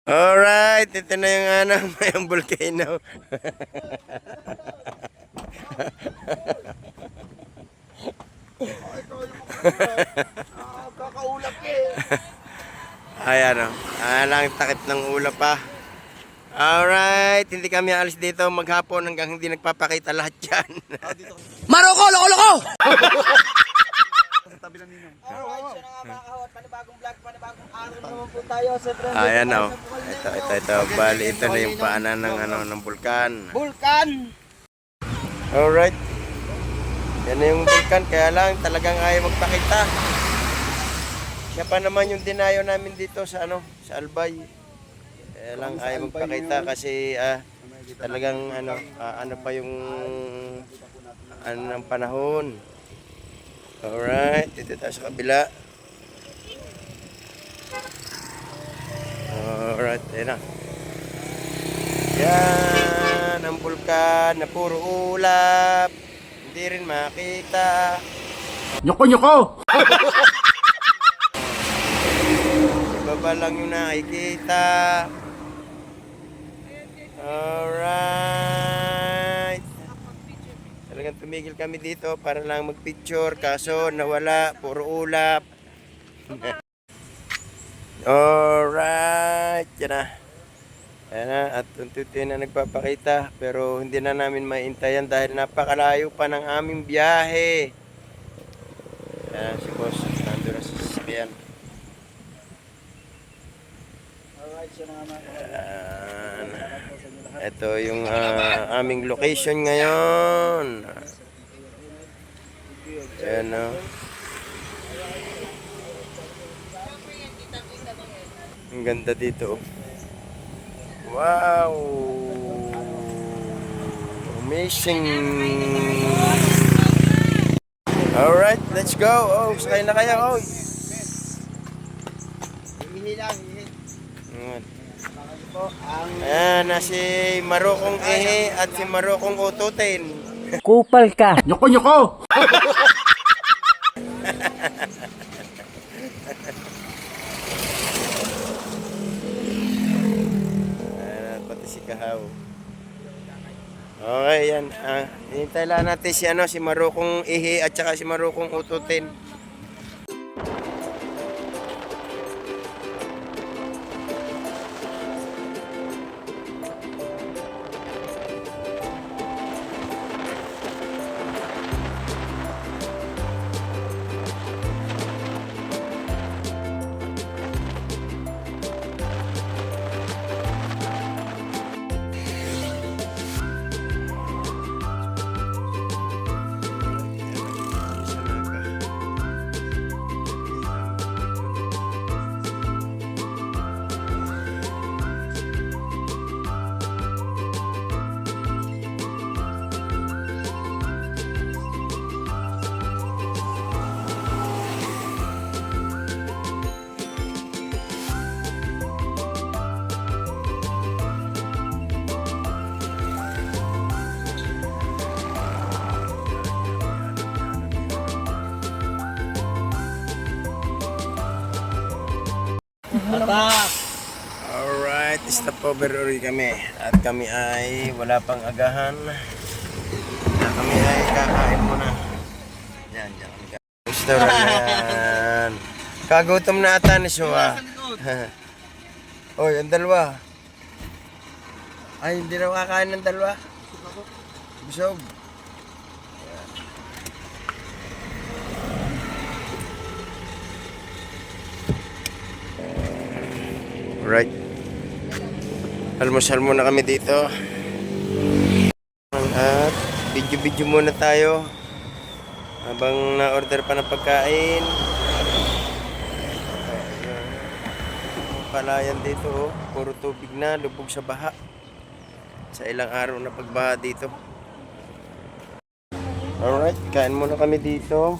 Alright, ito na yung ano, yung volcano. Kakaulap eh. Ayan o, lang takip ng ulap pa. Alright, hindi kami alis dito maghapon hanggang hindi nagpapakita lahat yan. Maroko, loko-loko! Sa tabi ng ninong. Alright, so mga kahawat, panibagong vlog, panibagong araw naman po tayo sa trend. Ayan o, ito. Bali, ito na yung paanan ng, ng vulkan. Vulkan! Alright. Yan na yung vulkan, kaya lang talagang ayaw magpakita. Siya pa naman yung dinayo namin dito sa sa Albay. Kaya lang ayaw magpakita kasi talagang ano pa yung ng panahon. Alright, dito tayo sa kabila. Alright, ayun na. Yan ang vulkan na puro ulap. Hindi rin makita. Nyoko-nyoko! Ibaba lang yung nakikita. Alright. Talagang tumigil kami dito para lang magpicture. Kaso nawala. Puro ulap. Alright. Yan na. Ayan na. At unti-unti na nagpapakita. Pero hindi na namin maintayan dahil napakalayo pa ng aming biyahe. Ayan si boss. Nandun na sa sasakyan. Ito yung aming location ngayon. Ayan o. Ang ganda dito. Wow! Amazing! Alright, let's go! Oh, sakay na kayo! Oh. Hihi lang, hihi. Ayan na si Marokong Ehe at si Marokong Ututin. Kupal ka! Nyoko-nyoko! Ayan, pati si Kahaw. Okay, yan. Hinintay lang natin si Marokong Ehe at saka si Marokong Ututin. Atak! Alright, stopover ulit kami. At kami ay wala pang agahan. At kami ay kakain muna. Yan kami kakain. Restaurant na yan. Kagutom na ata ni Suwa. Oy, ang dalawa. Ay, hindi na kakain ng dalawa. Busog. Right. Almusal muna kami dito. At video muna tayo habang na-order pa ng pagkain. Palayan dito, oh. Puro tubig na, lubog sa baha. Sa ilang araw na pagbaha dito. Alright, kain muna kami dito.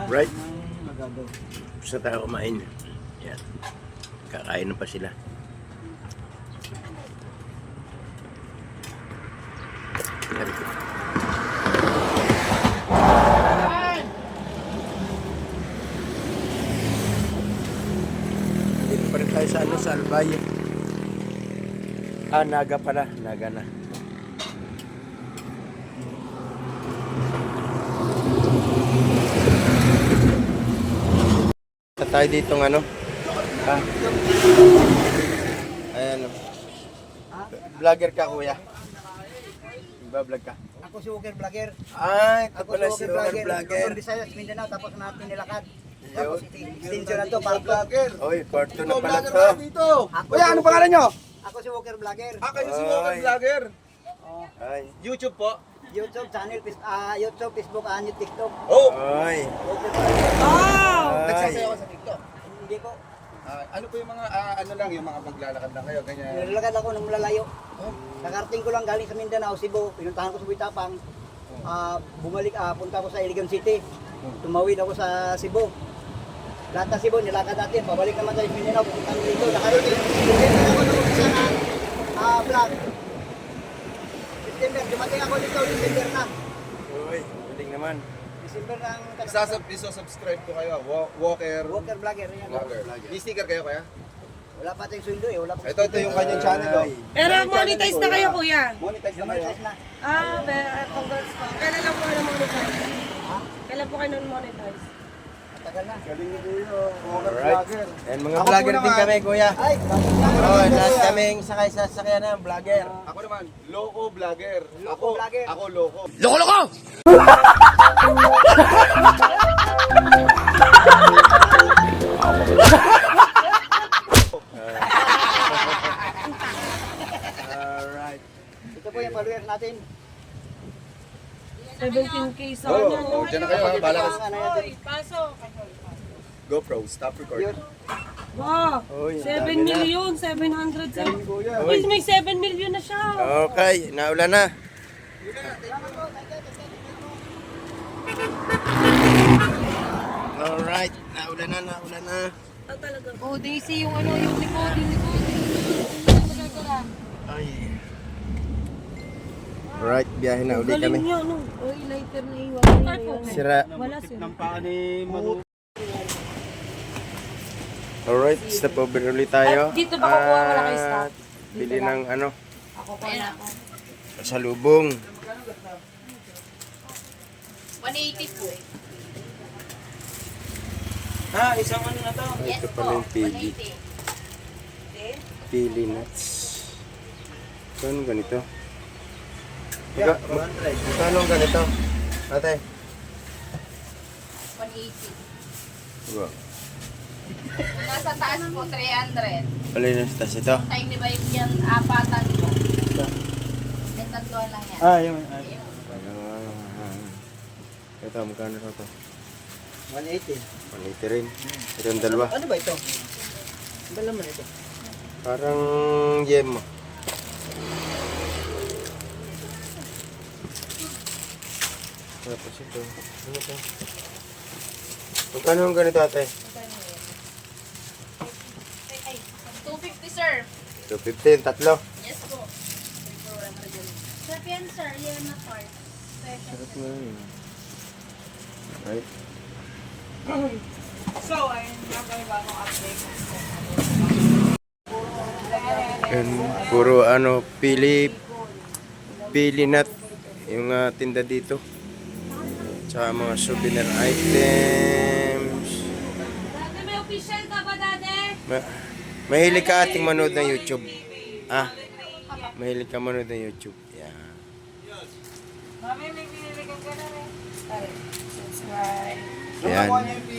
Right? Gusto tayo kumain. Yan. Kakain na pa sila. Dito pa rin tayo sa sa Albay. Naga pala. Naga na. Tayo dito ng ano? Ayan o. Vlogger ka kuya? Vlog ka? Ako si Walker Vlogger. Ay, ito Ako pala si si Walker Walker Vlogger. Vlogger. From Visayas, Mindanao, tapos natin nilakad. Tapos extension na to, part 2. Oy, part 2 na pala to. Dito. Kuya, ano pangalan nyo? Ako si Walker Vlogger. Kayo si Walker Ay. Vlogger. Ay. YouTube po. YouTube channel, YouTube, Facebook, TikTok. Oh! Ay. Walker Vlogger. Ay. Nagsasayaw ka sa TikTok. Hindi ko. Ano po yung mga, ano lang, yung mga maglalakad lang kayo, ganyan. Nilalakad ako ng malalayo. Nakarating ko lang galing sa Mindanao, Cebu. Pinuntahan ko sa Buitapang. Bumalik, punta ko sa Iligan City. Tumawid ako sa Cebu. Lahat ng Cebu, nilakad natin. Pabalik naman tayo sa Mindanao, pupunta kami dito. Nakarating ako ng isa na vlog. December, dumating ako dito, December na. Uy, galing naman. December ng Isasubscribe ko kayo, Walker Walker Vlogger. Yan. Vlogger. May sticker kayo kaya? Wala pa tayong sweldo eh. Wala pa. Ito yung kanyang channel. Oh. Pero monetize na kayo, kuya. Monetize na kayo. Monetize na. Congrats po. Kailan lang po kayo monetize? Kailan po kayo monetize? Matagal na. Galing ni Kuya, Walker Alright. Vlogger. And mga Ako po vlogger din naman. kami kuya. Ay, Oh, lahat kaming sakay sa sasakyan ng vlogger. Ako naman, Loco Vlogger. Loco Vlogger. Ako Loco. Loko-loko! Alright. ito po yung followers natin. 17K sa Oh, kanya. oh, dyan na kayo ha. Bala ka. Ano yan? Oy, pasok. GoPro, stop recording. Yun. Wow. Uy, ang 7 dami na. million, 700. Kuya. Uy, may 7 million na siya. Okay, naulan na. Alright, naulan na. Talaga. Oh, Daisy, yung ano, yung likod. Ay. Alright, biyahe na uli Galing kami. niya, ano. Uy, lighter na iwan. Sira. Wala sila. Alright, stop over ulit tayo. At dito ba kukuha? Wala kayo stop? At bili ng ano, Ako pa na. pasalubong. 180 po. Isang ano na to. Ito pala yung pili. 180. Pili nuts. Saan ganito? Magkano ang ganito? Ate? 180. Diba? Nasa taas po, 300. Pala yung tas ito. Tayo ni ba yan, apatan po. Yung tatluan lang yan. Yun. Ayun. Ito, magkano ito? 180. 180 rin. Ito yung dalawa. Ano ba ito? Ano ba naman ito? Parang yema. Tapos ito. Ano ito? Magkano ang ganito ate? 250 sir. 215, tatlo. Yes po. Sir, yan sir, yan na part. Sarap na yun. Right? So, ayun nga kayo bagong update. And puro ano, pili nut yung tinda dito. Tsaka mga souvenir items. Dati may official ka ba, dati? Mahilig ka ating manood ng YouTube. Mahilig ka manood ng YouTube. Yeah. Mami, may piniligan ka na rin. Ay, subscribe. Yan.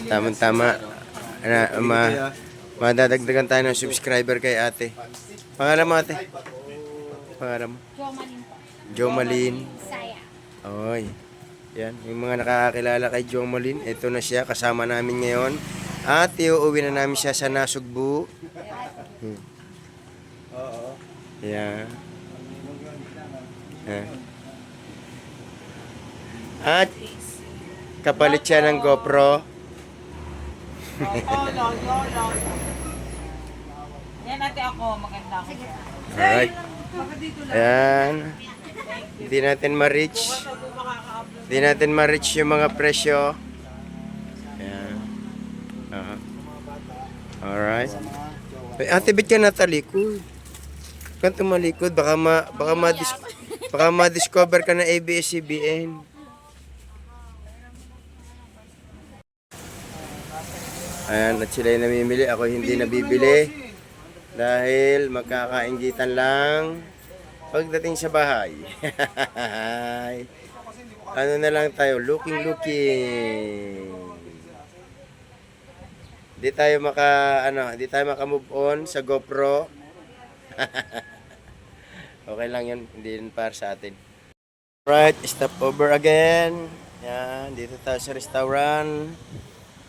Tama-tama. Madadagdagan tayo ng subscriber kay ate. Pangalan mo ate? Pangalan mo? Jomalin po. Jomalin. Saya. Oy. Yan. Yung mga nakakakilala kay Jomalin, ito na siya. Kasama namin ngayon. At iuwi na namin siya sa Nasugbu. Yeah. At Kapalit siya ng GoPro. Yan ate ako, maganda ako. Alright. Ayan. Hindi natin ma-reach. Hindi natin ma-reach yung mga presyo. Ayan. Alright. Ay, ate, ba't ka natalikod? Kung tumalikod, baka ma-discover ka ng ABS-CBN. Ayan, at sila yung namimili. Ako hindi nabibili. Dahil magkakainggitan lang pagdating sa bahay. Ano na lang tayo? Looking. Di tayo maka-move on sa GoPro. Okay lang yun. Hindi yun para sa atin. Right, stop over again. Yan, dito tayo sa restaurant.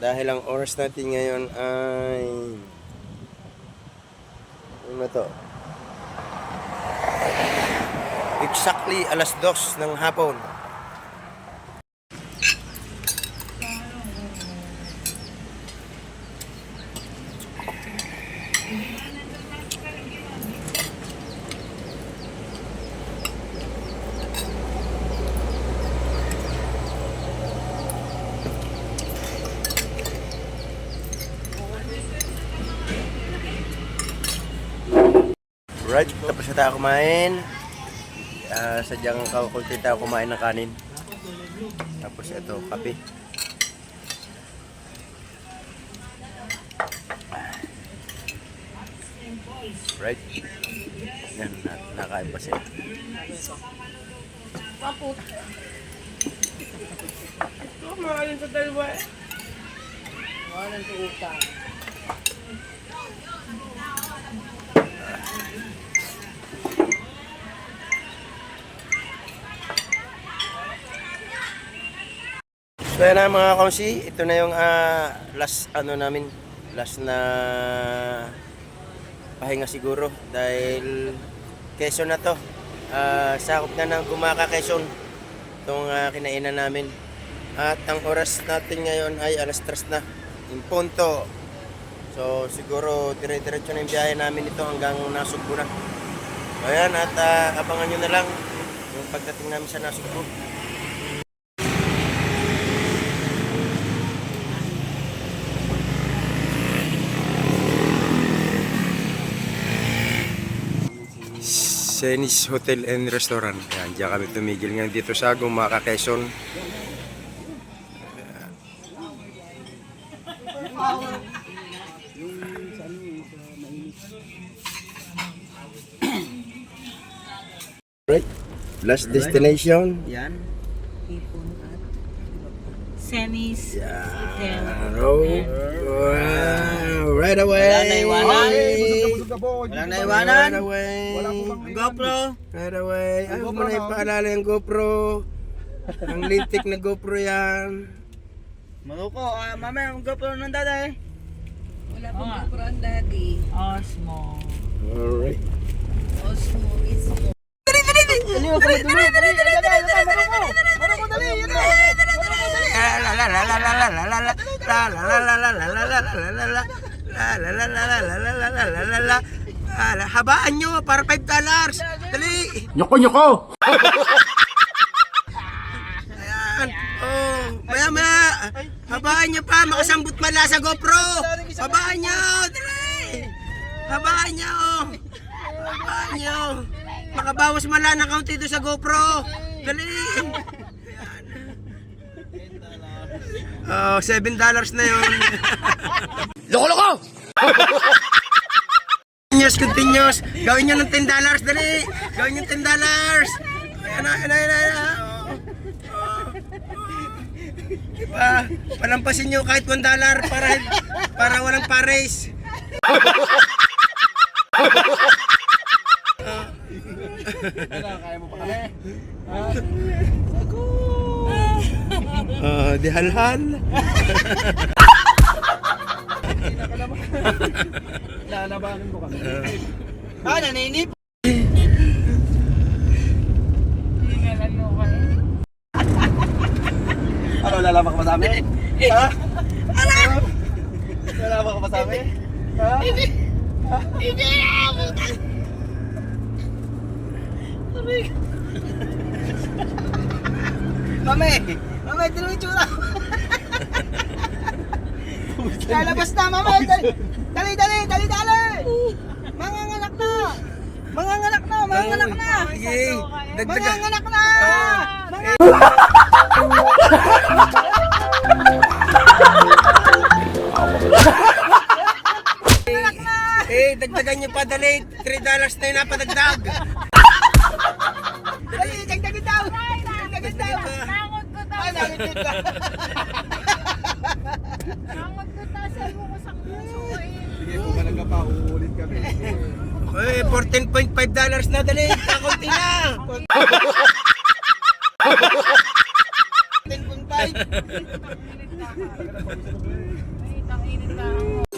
Dahil ang oras natin ngayon ay... Ano to? Exactly alas 2 ng hapon. Right, tapos na tayo kumain. Sadyang kakunti tayo kumain ng kanin. Tapos ito, kape. Right. Yan, nakain pa siya. Mahalin sa dalawa eh. Walang sa utang. So yan na mga kamsi, ito na yung last na pahinga siguro dahil Quezon na to. Sakop na ng Gumaka, Quezon itong kinainan namin. At ang oras natin ngayon ay alas 3 na in punto. So siguro dire-diretso na yung biyahe namin ito hanggang Nasugbu na. Ayan, at abangan nyo na lang yung pagdating namin sa Nasugbu. Senis Hotel and Restaurant. Yan, diyan kami tumigil ngayon dito sa Gumaka, Quezon. Right. Last destination. Yan. Senis Hotel. Oh, wow. Right away. Wala na iwanan. Busog na po. Walang naiwanan. Right away. Ang GoPro. Right away. Ayaw mo na ipaalala yung GoPro. Ang lintik na GoPro yan. Maruko, mamaya ang GoPro ng daday. Wala pang GoPro ang daddy. Osmo. Alright. Osmo is mo. Dali, huwag ka madulo. Dali, Maruko. Maruko, dali. Yan na. Habaan nyo para $5. Dali. Nyoko! Ayan. Oh, maya. Habaan nyo pa, makasambot mala sa GoPro. Habaan nyo. Dali. Habaan nyo. Habaan nyo. Makabawas mala na kaunti doon sa GoPro. Dali. Oh, $7 na yun. Loko! Continuous. Gawin nyo ng $10. Dali. Gawin nyo $10. Ayan. Diba? Palampasin nyo kahit $1 para walang pares. Kaya mo pa kami. Di halhal. Lalabanan mo kami. Naninip. Hindi na lang mo kayo. Ano, lalaban ka ka pa sa amin? Ha? Sumama ka pa sa amin? Ha? Hindi na ako. Mami! Mami, ito yung itsura! Lalabas na, mami! Dali! Manganganak na! Manganganak na! Sige, dagdagan. Manganganak na! Dagdagan nyo pa, dali. $3 na yung napadagdag. Dali, dagdagin daw! Dagdagin daw! Nangot ko daw. Ay, nalipid ka! Nangot ko daw. Sabi mo sa puso ko eh. Sige, bumalaga pa, uulit kami. $14.5 na, dali. Kakunti na. 10.5! Init na ako. Init ang init na ako.